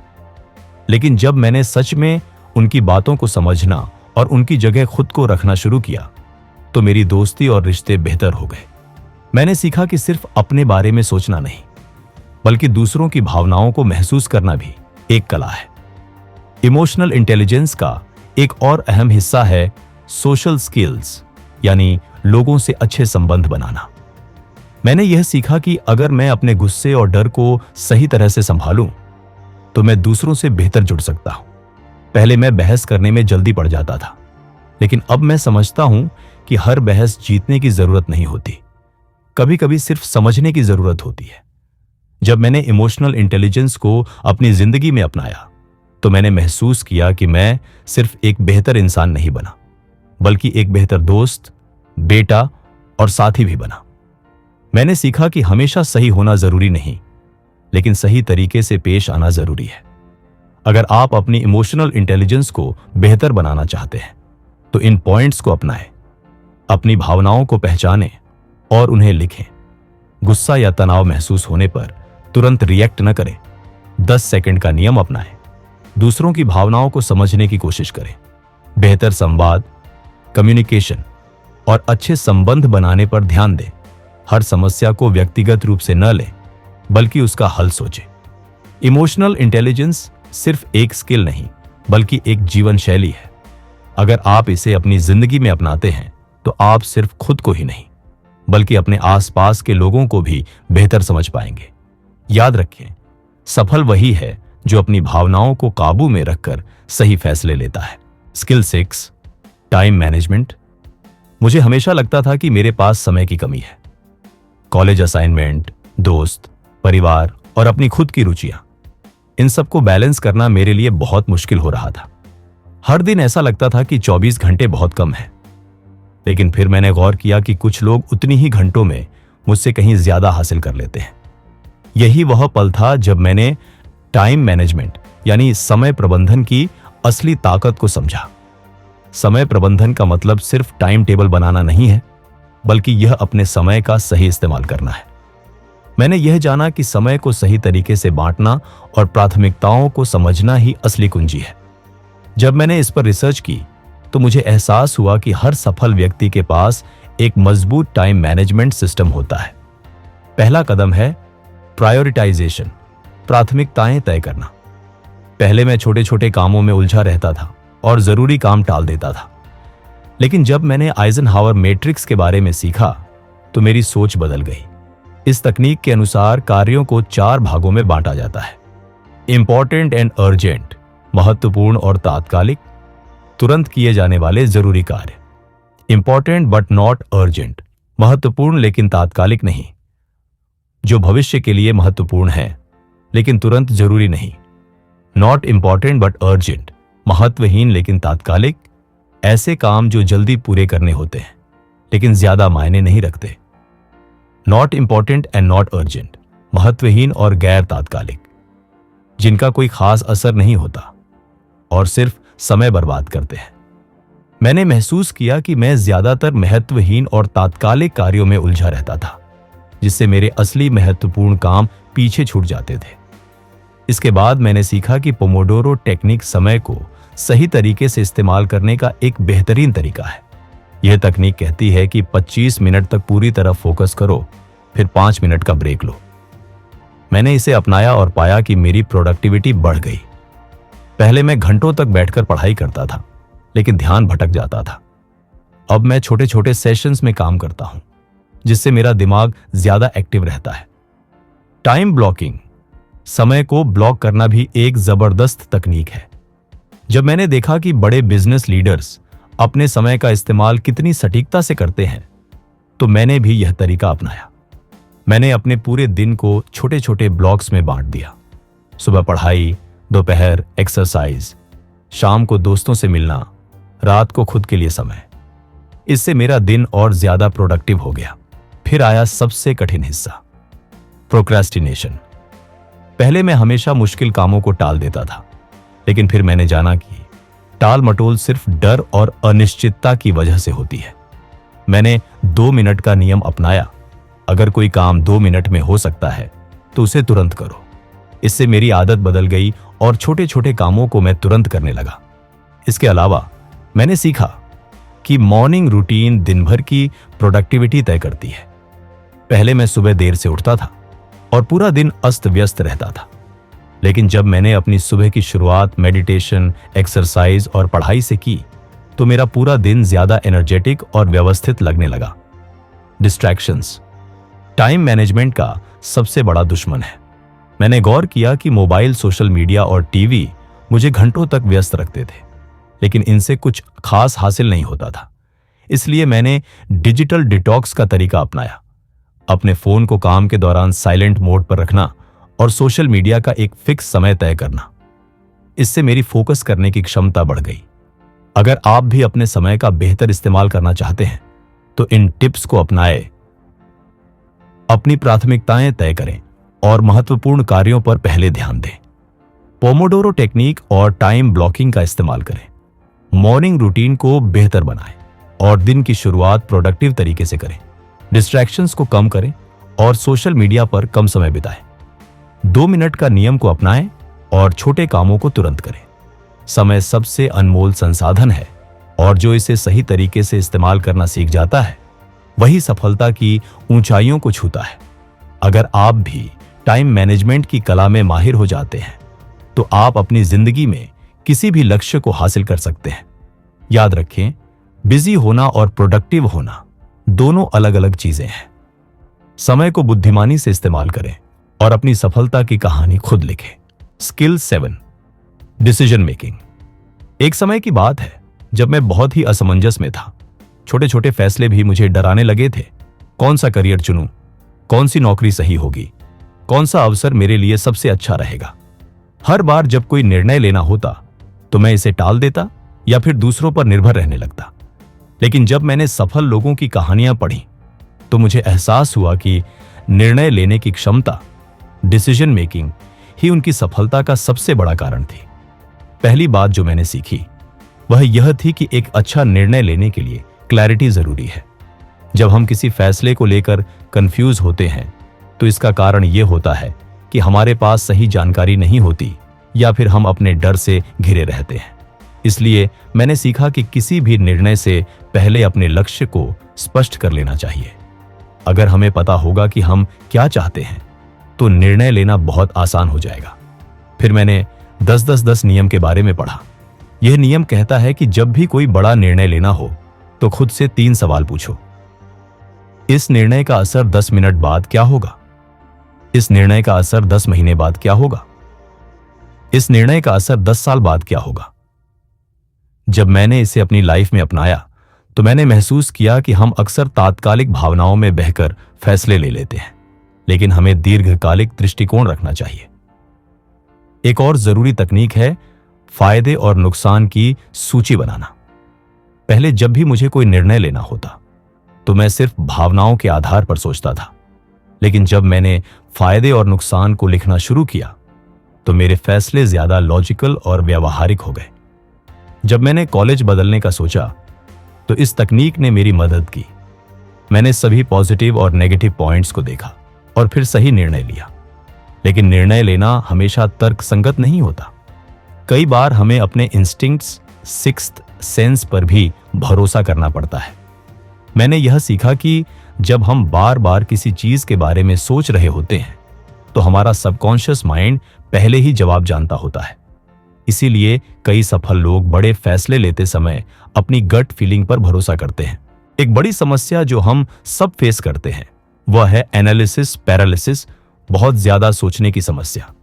लेकिन जब मैंने सच में उनकी बातों को समझना और उनकी जगह खुद को रखना शुरू किया तो मेरी दोस्ती और रिश्ते बेहतर हो गए। मैंने सीखा कि सिर्फ अपने बारे में सोचना नहीं बल्कि दूसरों की भावनाओं को महसूस करना भी एक कला है। इमोशनल इंटेलिजेंस का एक और अहम हिस्सा है सोशल स्किल्स यानी लोगों से अच्छे संबंध बनाना। मैंने यह सीखा कि अगर मैं अपने गुस्से और डर को सही तरह से संभालूं तो मैं दूसरों से बेहतर जुड़ सकता हूं। पहले मैं बहस करने में जल्दी पड़ जाता था, लेकिन अब मैं समझता हूं कि हर बहस जीतने की जरूरत नहीं होती, कभी कभी सिर्फ समझने की जरूरत होती है। जब मैंने इमोशनल इंटेलिजेंस को अपनी जिंदगी में अपनाया तो मैंने महसूस किया कि मैं सिर्फ एक बेहतर इंसान नहीं बना बल्कि एक बेहतर दोस्त, बेटा और साथी भी बना। मैंने सीखा कि हमेशा सही होना जरूरी नहीं, लेकिन सही तरीके से पेश आना जरूरी है। अगर आप अपनी इमोशनल इंटेलिजेंस को बेहतर बनाना चाहते हैं तो इन पॉइंट्स को अपनाएं। अपनी भावनाओं को पहचानें और उन्हें लिखें। गुस्सा या तनाव महसूस होने पर तुरंत रिएक्ट न करें। 10 सेकंड का नियम अपनाएं। दूसरों की भावनाओं को समझने की कोशिश करें। बेहतर संवाद, कम्युनिकेशन और अच्छे संबंध बनाने पर ध्यान दें। हर समस्या को व्यक्तिगत रूप से न लें, बल्कि उसका हल सोचें। इमोशनल इंटेलिजेंस सिर्फ एक स्किल नहीं, बल्कि एक जीवन शैली है। अगर आप इसे अपनी जिंदगी में अपनाते हैं तो आप सिर्फ खुद को ही नहीं, बल्कि अपने आसपास के लोगों को भी बेहतर समझ पाएंगे। याद रखें, सफल वही है जो अपनी भावनाओं को काबू में रखकर सही फैसले लेता है। Skill 6, time management. मुझे हमेशा लगता था कि मेरे पास समय की कमी है। कॉलेज असाइनमेंट, दोस्त, परिवार और अपनी खुद की रुचियां, इन सबको बैलेंस करना मेरे लिए बहुत मुश्किल हो रहा था। हर दिन ऐसा लगता था कि 24 घंटे बहुत कम है। लेकिन फिर मैंने गौर किया कि कुछ लोग उतनी ही घंटों में मुझसे कहीं ज्यादा हासिल कर लेते हैं। यही वह पल था जब मैंने टाइम मैनेजमेंट यानी समय प्रबंधन की असली ताकत को समझा। समय प्रबंधन का मतलब सिर्फ टाइम टेबल बनाना नहीं है, बल्कि यह अपने समय का सही इस्तेमाल करना है। मैंने यह जाना कि समय को सही तरीके से बांटना और प्राथमिकताओं को समझना ही असली कुंजी है। जब मैंने इस पर रिसर्च की तो मुझे एहसास हुआ कि हर सफल व्यक्ति के पास एक मजबूत टाइम मैनेजमेंट सिस्टम होता है। पहला कदम है प्रायोरिटाइजेशन, प्राथमिकताएं तय करना। पहले मैं छोटे छोटे कामों में उलझा रहता था और जरूरी काम टाल देता था। लेकिन जब मैंने आइजनहावर मैट्रिक्स के बारे में सीखा तो मेरी सोच बदल गई। इस तकनीक के अनुसार कार्यों को 4 भागों में बांटा जाता है। इंपॉर्टेंट एंड अर्जेंट, महत्वपूर्ण और तात्कालिक, तुरंत किए जाने वाले जरूरी कार्य। इंपॉर्टेंट बट नॉट अर्जेंट, महत्वपूर्ण लेकिन तात्कालिक नहीं। जो भविष्य के लिए महत्वपूर्ण है लेकिन तुरंत जरूरी नहीं। नॉट इंपॉर्टेंट बट अर्जेंट, महत्वहीन लेकिन तात्कालिक, ऐसे काम जो जल्दी पूरे करने होते हैं लेकिन ज्यादा मायने नहीं रखते। Not important and not urgent, महत्वहीन और गैर तात्कालिक, जिनका कोई खास असर नहीं होता और सिर्फ समय बर्बाद करते हैं। मैंने महसूस किया कि मैं ज्यादातर महत्वहीन और तात्कालिक कार्यों में उलझा रहता था, जिससे मेरे असली महत्वपूर्ण काम पीछे छूट जाते थे। इसके बाद मैंने सीखा कि पोमोडोरो टेक्निक समय को सही तरीके से इस्तेमाल करने का एक बेहतरीन तरीका है। यह तकनीक कहती है कि 25 मिनट तक पूरी तरह फोकस करो, फिर 5 मिनट का ब्रेक लो। मैंने इसे अपनाया और पाया कि मेरी प्रोडक्टिविटी बढ़ गई। पहले मैं घंटों तक बैठकर पढ़ाई करता था, लेकिन ध्यान भटक जाता था। अब मैं छोटे छोटे सेशंस में काम करता हूं, जिससे मेरा दिमाग ज्यादा एक्टिव रहता है। टाइम ब्लॉकिंग, समय को ब्लॉक करना भी एक जबरदस्त तकनीक है। जब मैंने देखा कि बड़े बिजनेस लीडर्स अपने समय का इस्तेमाल कितनी सटीकता से करते हैं, तो मैंने भी यह तरीका अपनाया। मैंने अपने पूरे दिन को छोटे छोटे ब्लॉक्स में बांट दिया। सुबह पढ़ाई, दोपहर एक्सरसाइज, शाम को दोस्तों से मिलना, रात को खुद के लिए समय। इससे मेरा दिन और ज्यादा प्रोडक्टिव हो गया। फिर आया सबसे कठिन हिस्सा, प्रोक्रेस्टिनेशन। पहले मैं हमेशा मुश्किल कामों को टाल देता था, लेकिन फिर मैंने जाना कि टाल मटोल सिर्फ डर और अनिश्चितता की वजह से होती है। मैंने 2 मिनट का नियम अपनाया। अगर कोई काम 2 मिनट में हो सकता है तो उसे तुरंत करो। इससे मेरी आदत बदल गई और छोटे छोटे कामों को मैं तुरंत करने लगा। इसके अलावा मैंने सीखा कि मॉर्निंग रूटीन दिन भर की प्रोडक्टिविटी तय करती है। पहले मैं सुबह देर से उठता था और पूरा दिन अस्त व्यस्त रहता था, लेकिन जब मैंने अपनी सुबह की शुरुआत मेडिटेशन, एक्सरसाइज और पढ़ाई से की तो मेरा पूरा दिन ज्यादा एनर्जेटिक और व्यवस्थित लगने लगा। डिस्ट्रैक्शंस टाइम मैनेजमेंट का सबसे बड़ा दुश्मन है। मैंने गौर किया कि मोबाइल, सोशल मीडिया और टीवी मुझे घंटों तक व्यस्त रखते थे, लेकिन इनसे कुछ खास हासिल नहीं होता था। इसलिए मैंने डिजिटल डिटॉक्स का तरीका अपनाया। अपने फोन को काम के दौरान साइलेंट मोड पर रखना और सोशल मीडिया का एक फिक्स समय तय करना। इससे मेरी फोकस करने की क्षमता बढ़ गई। अगर आप भी अपने समय का बेहतर इस्तेमाल करना चाहते हैं तो इन टिप्स को अपनाएं। अपनी प्राथमिकताएं तय करें और महत्वपूर्ण कार्यों पर पहले ध्यान दें। पोमोडोरो टेक्निक और टाइम ब्लॉकिंग का इस्तेमाल करें। मॉर्निंग रूटीन को बेहतर बनाएं। और दिन की शुरुआत प्रोडक्टिव तरीके से करें। डिस्ट्रैक्शंस को कम करें और सोशल मीडिया पर कम समय बिताएं। 2 मिनट का नियम को अपनाएं और छोटे कामों को तुरंत करें। समय सबसे अनमोल संसाधन है और जो इसे सही तरीके से इस्तेमाल करना सीख जाता है वही सफलता की ऊंचाइयों को छूता है। अगर आप भी टाइम मैनेजमेंट की कला में माहिर हो जाते हैं तो आप अपनी जिंदगी में किसी भी लक्ष्य को हासिल कर सकते हैं। याद रखें, बिजी होना और प्रोडक्टिव होना दोनों अलग अलग चीजें हैं। समय को बुद्धिमानी से इस्तेमाल करें और अपनी सफलता की कहानी खुद लिखें। Skill 7, decision making. एक समय की बात है जब मैं बहुत ही असमंजस में था। छोटे छोटे फैसले भी मुझे डराने लगे थे। कौन सा करियर चुनूं, कौन सी नौकरी सही होगी, कौन सा अवसर मेरे लिए सबसे अच्छा रहेगा। हर बार जब कोई निर्णय लेना होता तो मैं इसे टाल देता या फिर दूसरों पर निर्भर रहने लगता। लेकिन जब मैंने सफल लोगों की कहानियां पढ़ी तो मुझे एहसास हुआ कि निर्णय लेने की क्षमता, डिसीजन मेकिंग ही उनकी सफलता का सबसे बड़ा कारण थी। पहली बात जो मैंने सीखी वह यह थी कि एक अच्छा निर्णय लेने के लिए क्लैरिटी जरूरी है। जब हम किसी फैसले को लेकर कंफ्यूज होते हैं तो इसका कारण यह होता है कि हमारे पास सही जानकारी नहीं होती या फिर हम अपने डर से घिरे रहते हैं। इसलिए मैंने सीखा कि किसी भी निर्णय से पहले अपने लक्ष्य को स्पष्ट कर लेना चाहिए। अगर हमें पता होगा कि हम क्या चाहते हैं तो निर्णय लेना बहुत आसान हो जाएगा। फिर मैंने 10-10-10 नियम के बारे में पढ़ा। यह नियम कहता है कि जब भी कोई बड़ा निर्णय लेना हो तो खुद से 3 सवाल पूछो। इस निर्णय का असर 10 मिनट बाद क्या होगा? इस निर्णय का असर 10 महीने बाद क्या होगा? इस निर्णय का असर 10 साल बाद क्या होगा? जब मैंने इसे अपनी लाइफ में अपनाया तो मैंने महसूस किया कि हम अक्सर तात्कालिक भावनाओं में बहकर फैसले ले लेते हैं, लेकिन हमें दीर्घकालिक दृष्टिकोण रखना चाहिए। एक और जरूरी तकनीक है फायदे और नुकसान की सूची बनाना। पहले जब भी मुझे कोई निर्णय लेना होता तो मैं सिर्फ भावनाओं के आधार पर सोचता था, लेकिन जब मैंने फायदे और नुकसान को लिखना शुरू किया तो मेरे फैसले ज्यादा लॉजिकल और व्यावहारिक हो गए। जब मैंने कॉलेज बदलने का सोचा तो इस तकनीक ने मेरी मदद की। मैंने सभी पॉजिटिव और नेगेटिव पॉइंट्स को देखा और फिर सही निर्णय लिया। लेकिन निर्णय लेना हमेशा तर्कसंगत नहीं होता। कई बार हमें अपने इंस्टिंक्ट्स, सिक्स्थ सेंस पर भी भरोसा करना पड़ता है। मैंने यह सीखा कि जब हम बार बार किसी चीज के बारे में सोच रहे होते हैं तो हमारा सबकॉन्शियस माइंड पहले ही जवाब जानता होता है। इसीलिए कई सफल लोग बड़े फैसले लेते समय अपनी गट फीलिंग पर भरोसा करते हैं। एक बड़ी समस्या जो हम सब फेस करते हैं वह है एनालिसिस पैरालिसिस, बहुत ज्यादा सोचने की समस्या।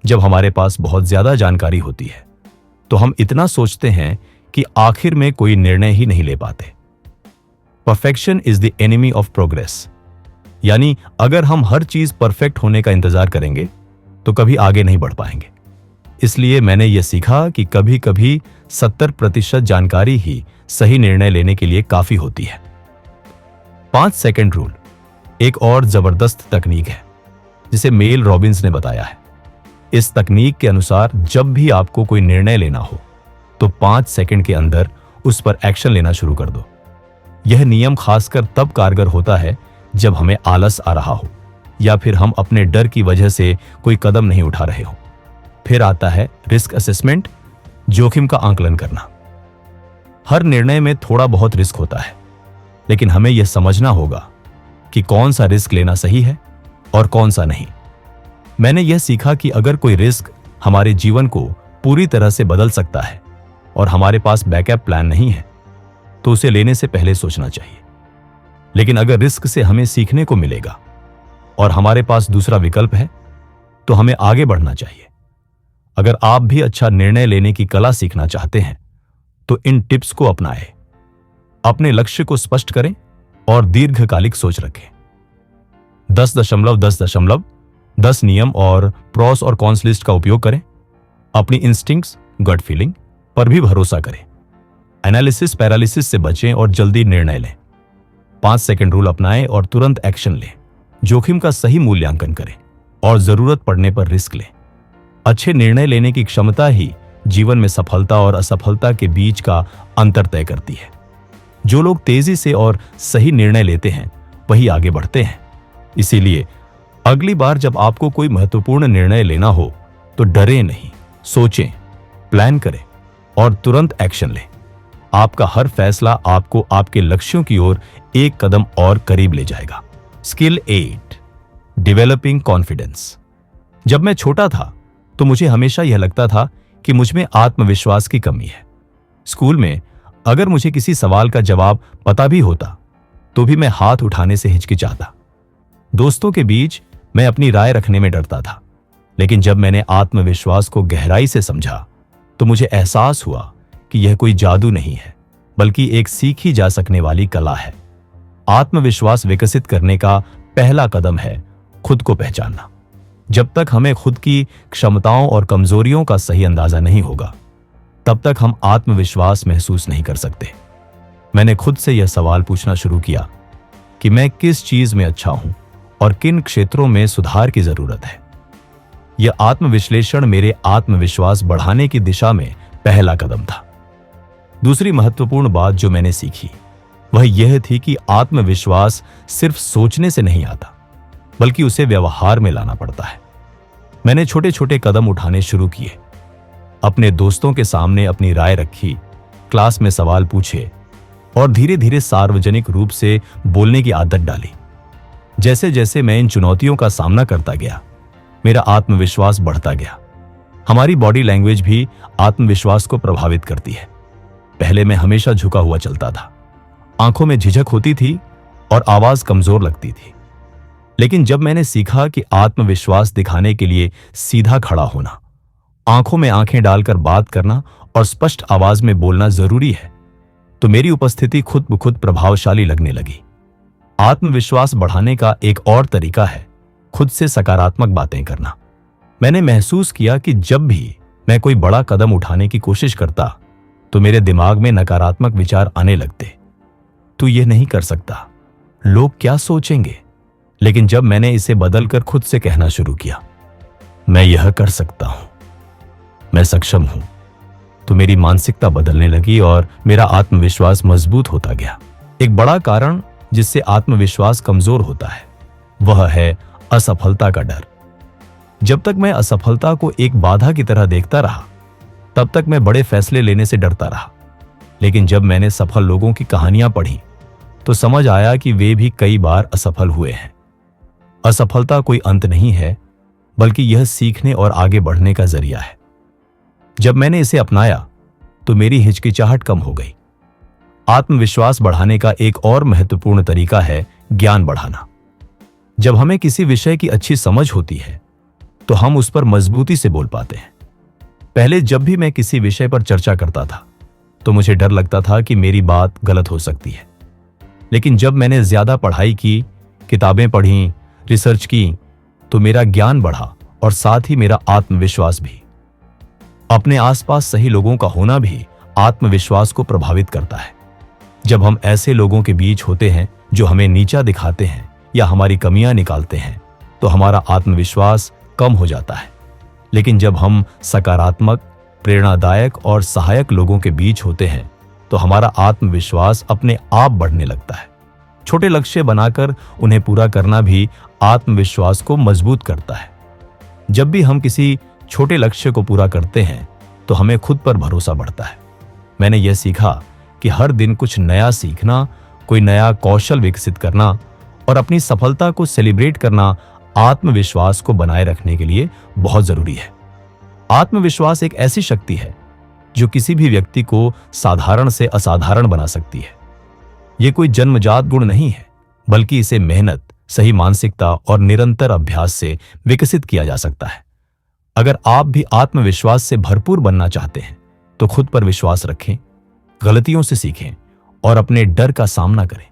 जब हमारे पास बहुत ज्यादा जानकारी होती है तो हम इतना सोचते हैं कि आखिर में कोई निर्णय ही नहीं ले पाते। Perfection is the enemy of progress, यानी अगर हम हर चीज परफेक्ट होने का इंतजार करेंगे तो कभी आगे नहीं बढ़ पाएंगे। इसलिए मैंने यह सीखा कि कभी कभी 70% जानकारी ही सही निर्णय लेने के लिए काफी होती है। 5 सेकंड रूल एक और जबरदस्त तकनीक है जिसे मेल रॉबिन्स ने बताया है। इस तकनीक के अनुसार जब भी आपको कोई निर्णय लेना हो तो 5 सेकंड के अंदर उस पर एक्शन लेना शुरू कर दो। यह नियम खासकर तब कारगर होता है जब हमें आलस आ रहा हो या फिर हम अपने डर की वजह से कोई कदम नहीं उठा रहे हो। फिर आता है रिस्क असेसमेंट, जोखिम का आंकलन करना। हर निर्णय में थोड़ा बहुत रिस्क होता है, लेकिन हमें यह समझना होगा कि कौन सा रिस्क लेना सही है और कौन सा नहीं। मैंने यह सीखा कि अगर कोई रिस्क हमारे जीवन को पूरी तरह से बदल सकता है और हमारे पास बैकअप प्लान नहीं है तो उसे लेने से पहले सोचना चाहिए। लेकिन अगर रिस्क से हमें सीखने को मिलेगा और हमारे पास दूसरा विकल्प है तो हमें आगे बढ़ना चाहिए। अगर आप भी अच्छा निर्णय लेने की कला सीखना चाहते हैं तो इन टिप्स को अपनाएं। अपने लक्ष्य को स्पष्ट करें और दीर्घकालिक सोच रखें। 10.10.10 नियम और प्रॉस और कॉन्स लिस्ट का उपयोग करें। अपनी इंस्टिंक्ट्स, गट फीलिंग पर भी भरोसा करें। एनालिसिस पैरालिसिस से बचें और जल्दी निर्णय लें। 5 सेकंड रूल अपनाएं और तुरंत एक्शन लें। जोखिम का सही मूल्यांकन करें और जरूरत पड़ने पर रिस्क लें। अच्छे निर्णय लेने की क्षमता ही जीवन में सफलता और असफलता के बीच का अंतर तय करती है। जो लोग तेजी से और सही निर्णय लेते हैं वही आगे बढ़ते हैं। इसीलिए अगली बार जब आपको कोई महत्वपूर्ण निर्णय लेना हो तो डरें नहीं, सोचें, प्लान करें और तुरंत एक्शन लें। आपका हर फैसला आपको आपके लक्ष्यों की ओर एक कदम और करीब ले जाएगा। Skill 8, developing confidence. जब मैं छोटा था तो मुझे हमेशा यह लगता था कि मुझ में आत्मविश्वास की कमी है। स्कूल में अगर मुझे किसी सवाल का जवाब पता भी होता तो भी मैं हाथ उठाने से हिचकिचाता। दोस्तों के बीच मैं अपनी राय रखने में डरता था। लेकिन जब मैंने आत्मविश्वास को गहराई से समझा तो मुझे एहसास हुआ कि यह कोई जादू नहीं है, बल्कि एक सीखी जा सकने वाली कला है। आत्मविश्वास विकसित करने का पहला कदम है खुद को पहचानना। जब तक हमें खुद की क्षमताओं और कमजोरियों का सही अंदाजा नहीं होगा, तब तक हम आत्मविश्वास महसूस नहीं कर सकते। मैंने खुद से यह सवाल पूछना शुरू किया कि मैं किस चीज में अच्छा हूं और किन क्षेत्रों में सुधार की जरूरत है। यह आत्मविश्लेषण मेरे आत्मविश्वास बढ़ाने की दिशा में पहला कदम था। दूसरी महत्वपूर्ण बात जो मैंने सीखी वह यह थी कि आत्मविश्वास सिर्फ सोचने से नहीं आता, बल्कि उसे व्यवहार में लाना पड़ता है। मैंने छोटे छोटे कदम उठाने शुरू किए, अपने दोस्तों के सामने अपनी राय रखी, क्लास में सवाल पूछे और धीरे धीरे सार्वजनिक रूप से बोलने की आदत डाली। जैसे जैसे मैं इन चुनौतियों का सामना करता गया, मेरा आत्मविश्वास बढ़ता गया। हमारी बॉडी लैंग्वेज भी आत्मविश्वास को प्रभावित करती है। पहले मैं हमेशा झुका हुआ चलता था, आंखों में झिझक होती थी और आवाज कमजोर लगती थी। लेकिन जब मैंने सीखा कि आत्मविश्वास दिखाने के लिए सीधा खड़ा होना, आंखों में आंखें डालकर बात करना और स्पष्ट आवाज में बोलना जरूरी है, तो मेरी उपस्थिति खुद ब खुद प्रभावशाली लगने लगी। आत्मविश्वास बढ़ाने का एक और तरीका है खुद से सकारात्मक बातें करना। मैंने महसूस किया कि जब भी मैं कोई बड़ा कदम उठाने की कोशिश करता तो मेरे दिमाग में नकारात्मक विचार आने लगते। तू यह नहीं कर सकता, लोग क्या सोचेंगे। लेकिन जब मैंने इसे बदलकर खुद से कहना शुरू किया, मैं यह कर सकता हूं, मैं सक्षम हूं, तो मेरी मानसिकता बदलने लगी और मेरा आत्मविश्वास मजबूत होता गया। एक बड़ा कारण जिससे आत्मविश्वास कमजोर होता है वह है असफलता का डर। जब तक मैं असफलता को एक बाधा की तरह देखता रहा, तब तक मैं बड़े फैसले लेने से डरता रहा। लेकिन जब मैंने सफल लोगों की कहानियां पढ़ी तो समझ आया कि वे भी कई बार असफल हुए हैं। असफलता कोई अंत नहीं है, बल्कि यह सीखने और आगे बढ़ने का जरिया है। जब मैंने इसे अपनाया तो मेरी हिचकिचाहट कम हो गई। आत्मविश्वास बढ़ाने का एक और महत्वपूर्ण तरीका है ज्ञान बढ़ाना। जब हमें किसी विषय की अच्छी समझ होती है तो हम उस पर मजबूती से बोल पाते हैं। पहले जब भी मैं किसी विषय पर चर्चा करता था तो मुझे डर लगता था कि मेरी बात गलत हो सकती है। लेकिन जब मैंने ज्यादा पढ़ाई की, किताबें पढ़ी, रिसर्च की, तो मेरा ज्ञान बढ़ा और साथ ही मेरा आत्मविश्वास भी। अपने आसपास सही लोगों का होना भी आत्मविश्वास को प्रभावित करता है। जब हम ऐसे लोगों के बीच होते हैं जो हमें नीचा दिखाते हैं या हमारी कमियां निकालते हैं तो हमारा आत्मविश्वास कम हो जाता है। लेकिन जब हम सकारात्मक, प्रेरणादायक और सहायक लोगों के बीच होते हैं तो हमारा आत्मविश्वास अपने आप बढ़ने लगता है। छोटे लक्ष्य बनाकर उन्हें पूरा करना भी आत्मविश्वास को मजबूत करता है। जब भी हम किसी छोटे लक्ष्य को पूरा करते हैं तो हमें खुद पर भरोसा बढ़ता है। मैंने यह सीखा कि हर दिन कुछ नया सीखना, कोई नया कौशल विकसित करना और अपनी सफलता को सेलिब्रेट करना आत्मविश्वास को बनाए रखने के लिए बहुत जरूरी है। आत्मविश्वास एक ऐसी शक्ति है जो किसी भी व्यक्ति को साधारण से असाधारण बना सकती है। यह कोई जन्मजात गुण नहीं है, बल्कि इसे मेहनत, सही मानसिकता और निरंतर अभ्यास से विकसित किया जा सकता है। अगर आप भी आत्मविश्वास से भरपूर बनना चाहते हैं तो खुद पर विश्वास रखें, गलतियों से सीखें और अपने डर का सामना करें।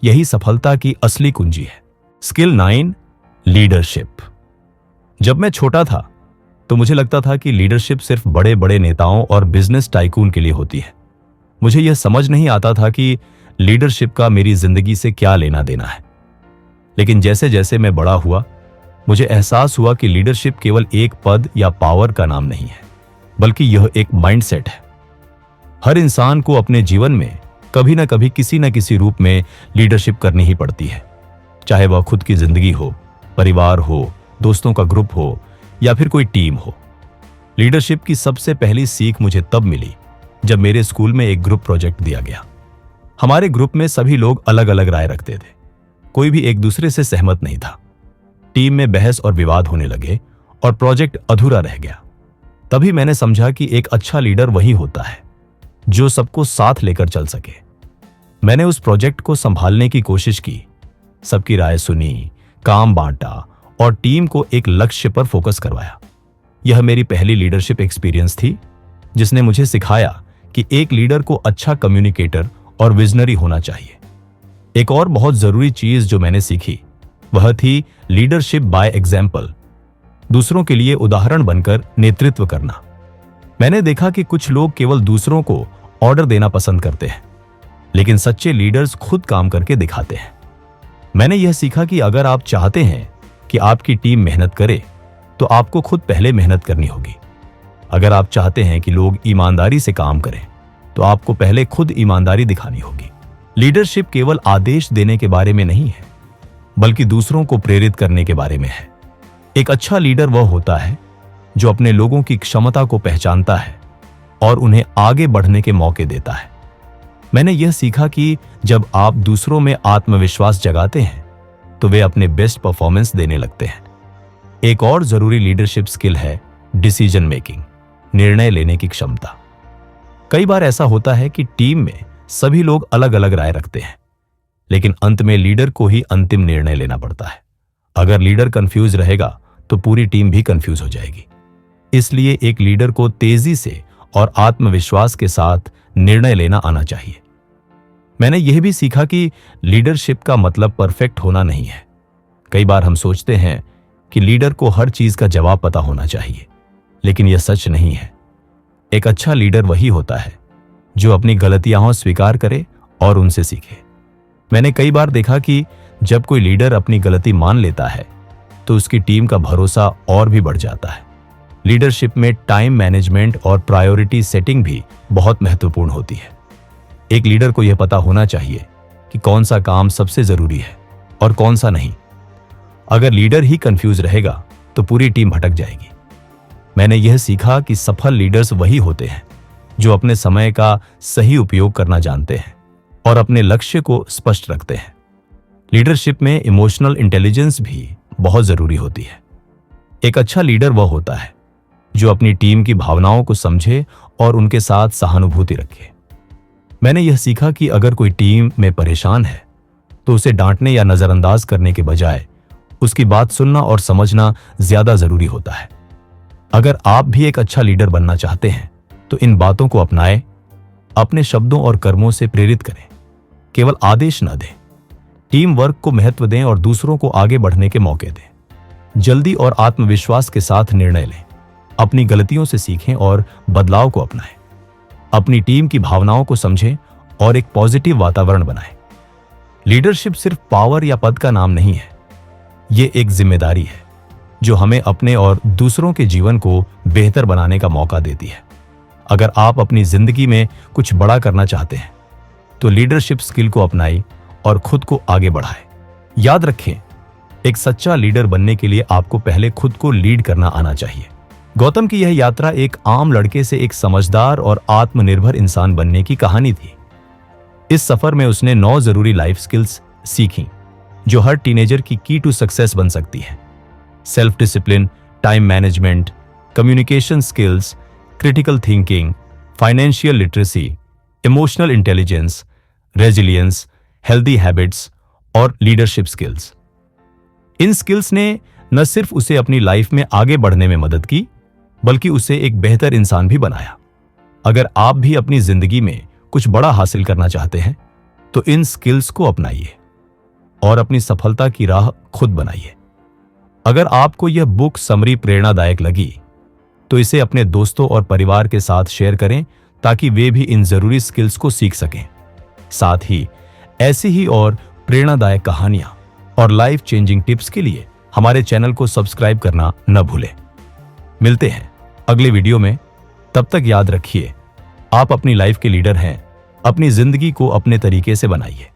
यही सफलता की असली कुंजी है। Skill 9, leadership. जब मैं छोटा था तो मुझे लगता था कि लीडरशिप सिर्फ बड़े बड़े नेताओं और बिजनेस टाइकून के लिए होती है। मुझे यह समझ नहीं आता था कि लीडरशिप का मेरी जिंदगी से क्या लेना देना है। लेकिन जैसे जैसे मैं बड़ा हुआ, मुझे एहसास हुआ कि लीडरशिप केवल एक पद या पावर का नाम नहीं है, बल्कि यह एक माइंडसेट है। हर इंसान को अपने जीवन में कभी ना कभी किसी न किसी रूप में लीडरशिप करनी ही पड़ती है, चाहे वह खुद की जिंदगी हो, परिवार हो, दोस्तों का ग्रुप हो या फिर कोई टीम हो। लीडरशिप की सबसे पहली सीख मुझे तब मिली जब मेरे स्कूल में एक ग्रुप प्रोजेक्ट दिया गया। हमारे ग्रुप में सभी लोग अलग अलग राय रखते थे, कोई भी एक दूसरे से सहमत नहीं था। टीम में बहस और विवाद होने लगे और प्रोजेक्ट अधूरा रह गया। तभी मैंने समझा कि एक अच्छा लीडर वही होता है जो सबको साथ लेकर चल सके। मैंने उस प्रोजेक्ट को संभालने की कोशिश की, सबकी राय सुनी, काम बांटा और टीम को एक लक्ष्य पर फोकस करवाया। यह मेरी पहली लीडरशिप एक्सपीरियंस थी, जिसने मुझे सिखाया कि एक लीडर को अच्छा कम्युनिकेटर और विजनरी होना चाहिए। एक और बहुत जरूरी चीज जो मैंने सीखी वह थी लीडरशिप बाय एग्जाम्पल, दूसरों के लिए उदाहरण बनकर नेतृत्व करना। मैंने देखा कि कुछ लोग केवल दूसरों को ऑर्डर देना पसंद करते हैं, लेकिन सच्चे लीडर्स खुद काम करके दिखाते हैं। मैंने यह सीखा कि अगर आप चाहते हैं कि आपकी टीम मेहनत करे तो आपको खुद पहले मेहनत करनी होगी। अगर आप चाहते हैं कि लोग ईमानदारी से काम करें तो आपको पहले खुद ईमानदारी दिखानी होगी। लीडरशिप केवल आदेश देने के बारे में नहीं है, बल्कि दूसरों को प्रेरित करने के बारे में है। एक अच्छा लीडर वह होता है जो अपने लोगों की क्षमता को पहचानता है और उन्हें आगे बढ़ने के मौके देता है। मैंने यह सीखा कि जब आप दूसरों में आत्मविश्वास जगाते हैं तो वे अपने बेस्ट परफॉर्मेंस देने लगते हैं। एक और जरूरी लीडरशिप स्किल है डिसीजन मेकिंग, निर्णय लेने की क्षमता। कई बार ऐसा होता है कि टीम में सभी लोग अलग अलग राय रखते हैं, लेकिन अंत में लीडर को ही अंतिम निर्णय लेना पड़ता है। अगर लीडर कंफ्यूज रहेगा तो पूरी टीम भी कंफ्यूज हो जाएगी। इसलिए एक लीडर को तेजी से और आत्मविश्वास के साथ निर्णय लेना आना चाहिए। मैंने यह भी सीखा कि लीडरशिप का मतलब परफेक्ट होना नहीं है। कई बार हम सोचते हैं कि लीडर को हर चीज का जवाब पता होना चाहिए, लेकिन यह सच नहीं है। एक अच्छा लीडर वही होता है जो अपनी गलतियां स्वीकार करे और उनसे सीखे। मैंने कई बार देखा कि जब कोई लीडर अपनी गलती मान लेता है तो उसकी टीम का भरोसा और भी बढ़ जाता है। लीडरशिप में टाइम मैनेजमेंट और प्रायोरिटी सेटिंग भी बहुत महत्वपूर्ण होती है। एक लीडर को यह पता होना चाहिए कि कौन सा काम सबसे जरूरी है और कौन सा नहीं। अगर लीडर ही कंफ्यूज रहेगा तो पूरी टीम भटक जाएगी। मैंने यह सीखा कि सफल लीडर्स वही होते हैं जो अपने समय का सही उपयोग करना जानते हैं और अपने लक्ष्य को स्पष्ट रखते हैं। लीडरशिप में इमोशनल इंटेलिजेंस भी बहुत जरूरी होती है। एक अच्छा लीडर वह होता है जो अपनी टीम की भावनाओं को समझे और उनके साथ सहानुभूति रखे। मैंने यह सीखा कि अगर कोई टीम में परेशान है तो उसे डांटने या नजरअंदाज करने के बजाय उसकी बात सुनना और समझना ज्यादा जरूरी होता है। अगर आप भी एक अच्छा लीडर बनना चाहते हैं तो इन बातों को अपनाएं, अपने शब्दों और कर्मों से प्रेरित करें, केवल आदेश न दें। टीम वर्क को महत्व दें और दूसरों को आगे बढ़ने के मौके दें। जल्दी और आत्मविश्वास के साथ निर्णय लें, अपनी गलतियों से सीखें और बदलाव को अपनाएं। अपनी टीम की भावनाओं को समझें और एक पॉजिटिव वातावरण बनाएं। लीडरशिप सिर्फ पावर या पद का नाम नहीं है, ये एक जिम्मेदारी है जो हमें अपने और दूसरों के जीवन को बेहतर बनाने का मौका देती है। अगर आप अपनी जिंदगी में कुछ बड़ा करना चाहते हैं तो लीडरशिप स्किल को अपनाएं और खुद को आगे बढ़ाएं। याद रखें, एक सच्चा लीडर बनने के लिए आपको पहले खुद को लीड करना आना चाहिए। गौतम की यह यात्रा एक आम लड़के से एक समझदार और आत्मनिर्भर इंसान बनने की कहानी थी। इस सफर में उसने 9 जरूरी लाइफ स्किल्स सीखी जो हर टीनेजर की की टू सक्सेस बन सकती है। Self discipline, time management, communication skills, critical thinking, financial literacy, emotional intelligence, resilience, healthy habits और लीडरशिप स्किल्स। इन स्किल्स ने न सिर्फ उसे अपनी लाइफ में आगे बढ़ने में मदद की, बल्कि उसे एक बेहतर इंसान भी बनाया। अगर आप भी अपनी जिंदगी में कुछ बड़ा हासिल करना चाहते हैं तो इन स्किल्स को अपनाइए और अपनी सफलता की राह खुद बनाइए। अगर आपको यह बुक समरी प्रेरणादायक लगी तो इसे अपने दोस्तों और परिवार के साथ शेयर करें ताकि वे भी इन जरूरी स्किल्स को सीख सकें। साथ ही ऐसी ही और प्रेरणादायक कहानियां और लाइफ चेंजिंग टिप्स के लिए हमारे चैनल को सब्सक्राइब करना न भूलें। मिलते हैं अगले वीडियो में। तब तक याद रखिए, आप अपनी लाइफ के लीडर हैं। अपनी जिंदगी को अपने तरीके से बनाइए।